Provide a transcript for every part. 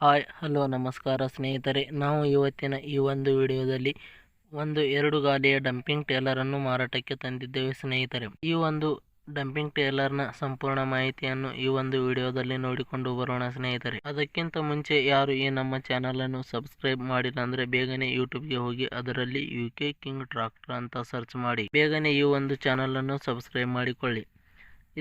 Hi hello ನಮಸ್ಕಾರ ಸ್ನೇಹಿತರೆ, ನಾವು ಇವತ್ತಿನ ಈ ಒಂದು ವಿಡಿಯೋದಲ್ಲಿ ಒಂದು 2 ಗಾಲಿಯ ಡಂಪಿಂಗ್ ಟೇಲರನ್ನು ಮಾರಾಟಕ್ಕೆ ತಂದಿದ್ದೇವೆ ಸ್ನೇಹಿತರೆ. ಈ ಒಂದು ಡಂಪಿಂಗ್ ಟೇಲರ್ನ ಸಂಪೂರ್ಣ ಮಾಹಿತಿಯನ್ನು ಈ ಒಂದು ವಿಡಿಯೋದಲ್ಲಿ ನೋಡಿಕೊಂಡು ಬರೋಣ ಸ್ನೇಹಿತರೆ. ಅದಕ್ಕಿಂತ ಮುಂಚೆ ಯಾರು ಈ ನಮ್ಮ ಚಾನಲನ್ನು ಸಬ್ಸ್ಕ್ರೈಬ್ ಮಾಡಿಲ್ಲ ಅಂದರೆ ಬೇಗನೆ ಯೂಟ್ಯೂಬ್ಗೆ ಹೋಗಿ ಅದರಲ್ಲಿ UK ಕಿಂಗ್ ಟ್ರಾಕ್ಟರ್ ಅಂತ ಸರ್ಚ್ ಮಾಡಿ ಬೇಗನೆ ಈ ಒಂದು ಚಾನಲನ್ನು ಸಬ್ಸ್ಕ್ರೈಬ್ ಮಾಡಿಕೊಳ್ಳಿ.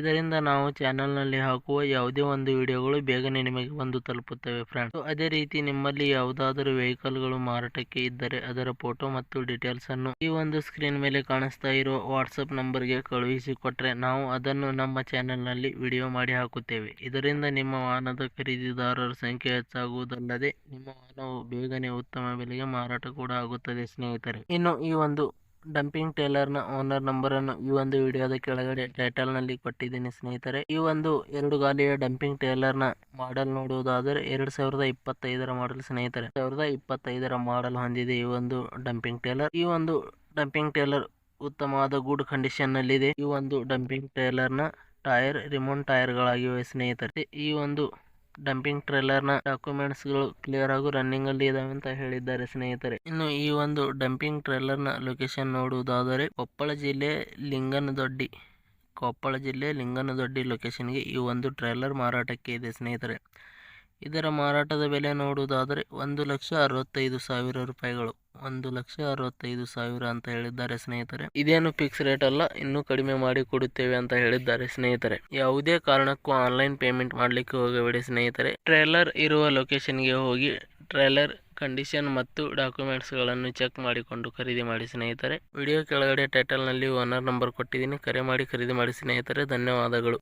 ಇದರಿಂದ ನಾವು ಚಾನಲ್ನಲ್ಲಿ ಹಾಕುವ ಯಾವುದೇ ಒಂದು ವಿಡಿಯೋಗಳು ಬೇಗನೆ ನಿಮಗೆ ಬಂದು ತಲುಪುತ್ತವೆ ಫ್ರೆಂಡ್ಸ್. ಅದೇ ರೀತಿ ನಿಮ್ಮಲ್ಲಿ ಯಾವುದಾದರೂ ವೆಹಿಕಲ್ಗಳು ಮಾರಾಟಕ್ಕೆ ಇದ್ದರೆ ಅದರ ಫೋಟೋ ಮತ್ತು ಡೀಟೇಲ್ಸ್ ಅನ್ನು ಈ ಒಂದು ಸ್ಕ್ರೀನ್ ಮೇಲೆ ಕಾಣಿಸ್ತಾ ಇರುವ ವಾಟ್ಸಪ್ ನಂಬರ್ಗೆ ಕಳುಹಿಸಿಕೊಟ್ರೆ ನಾವು ಅದನ್ನು ನಮ್ಮ ಚಾನಲ್ನಲ್ಲಿ ವಿಡಿಯೋ ಮಾಡಿ ಹಾಕುತ್ತೇವೆ. ಇದರಿಂದ ನಿಮ್ಮ ವಾಹನದ ಖರೀದಿದಾರರ ಸಂಖ್ಯೆ ಹೆಚ್ಚಾಗುವುದಲ್ಲದೆ ನಿಮ್ಮ ವಾಹನವು ಬೇಗನೆ ಉತ್ತಮ ಬೆಲೆಗೆ ಮಾರಾಟ ಕೂಡ ಆಗುತ್ತದೆ ಸ್ನೇಹಿತರೆ. ಇನ್ನು ಈ ಒಂದು ಡಂಪಿಂಗ್ ಟೇಲರ್ನ ಓನರ್ ನಂಬರನ್ನು ಈ ಒಂದು ವಿಡಿಯೋದ ಕೆಳಗಡೆ ಟೈಟಲ್ನಲ್ಲಿ ಕೊಟ್ಟಿದ್ದೀನಿ ಸ್ನೇಹಿತರೆ. ಈ ಒಂದು 2 ಗಾಲಿಯ ಡಂಪಿಂಗ್ ಟೇಲರ್ನ ಮಾಡೆಲ್ ನೋಡುವುದಾದರೆ 2025ರ ಮಾಡೆಲ್ ಸ್ನೇಹಿತರೆ. 2025ರ ಮಾಡೆಲ್ ಹೊಂದಿದೆ ಈ ಒಂದು ಡಂಪಿಂಗ್ ಟೇಲರ್. ಈ ಒಂದು ಡಂಪಿಂಗ್ ಟೇಲರ್ ಉತ್ತಮವಾದ ಗುಡ್ ಕಂಡೀಷನ್ ನಲ್ಲಿದೆ. ಈ ಒಂದು ಡಂಪಿಂಗ್ ಟೇಲರ್ನ ಟೈರ್ ರಿಮೋಟ್ ಟೈರ್ಗಳಾಗಿವೆ ಸ್ನೇಹಿತರೆ. ಈ ಒಂದು ಡಂಪಿಂಗ್ ಟ್ರೇಲರ್ನ ಡಾಕ್ಯುಮೆಂಟ್ಸ್ ಗಳು ಕ್ಲಿಯರ್ ಹಾಗೂ ರನ್ನಿಂಗ್ ಅಲ್ಲಿ ಇದಾವೆ ಅಂತ ಹೇಳಿದ್ದಾರೆ ಸ್ನೇಹಿತರೆ. ಇನ್ನು ಈ ಒಂದು ಡಂಪಿಂಗ್ ಟ್ರೇಲರ್ನ ಲೊಕೇಶನ್ ನೋಡುವುದಾದರೆ ಕೊಪ್ಪಳ ಜಿಲ್ಲೆ ಲಿಂಗನದೊಡ್ಡಿ ಲೊಕೇಶನ್ಗೆ ಈ ಒಂದು ಟ್ರೇಲರ್ ಮಾರಾಟಕ್ಕೆ ಇದೆ ಸ್ನೇಹಿತರೆ. ಇದರ ಮಾರಾಟದ ಬೆಲೆ ನೋಡುವುದಾದರೆ 1,65,000 ರೂಪಾಯಿಗಳು. 1,65,000 ಅಂತ ಹೇಳಿದ್ದಾರೆ ಸ್ನೇಹಿತರೆ. ಇದೇನು ಫಿಕ್ಸ್ ರೇಟ್ ಅಲ್ಲ, ಇನ್ನೂ ಕಡಿಮೆ ಮಾಡಿ ಕೊಡುತ್ತೇವೆ ಅಂತ ಹೇಳಿದ್ದಾರೆ ಸ್ನೇಹಿತರೆ. ಯಾವುದೇ ಕಾರಣಕ್ಕೂ ಆನ್ಲೈನ್ ಪೇಮೆಂಟ್ ಮಾಡಲಿಕ್ಕೆ ಹೋಗಬೇಡಿ ಸ್ನೇಹಿತರೆ. ಟ್ರೇಲರ್ ಇರುವ ಲೊಕೇಶನ್ಗೆ ಹೋಗಿ ಟ್ರೇಲರ್ ಕಂಡೀಷನ್ ಮತ್ತು ಡಾಕ್ಯುಮೆಂಟ್ಸ್ ಗಳನ್ನು ಚೆಕ್ ಮಾಡಿಕೊಂಡು ಖರೀದಿ ಮಾಡಿ ಸ್ನೇಹಿತರೆ. ವಿಡಿಯೋ ಕೆಳಗಡೆ ಟೈಟಲ್ ನಲ್ಲಿ ಓನರ್ ನಂಬರ್ ಕೊಟ್ಟಿದ್ದೀನಿ, ಕರೆ ಮಾಡಿ ಖರೀದಿ ಮಾಡಿ ಸ್ನೇಹಿತರೆ. ಧನ್ಯವಾದಗಳು.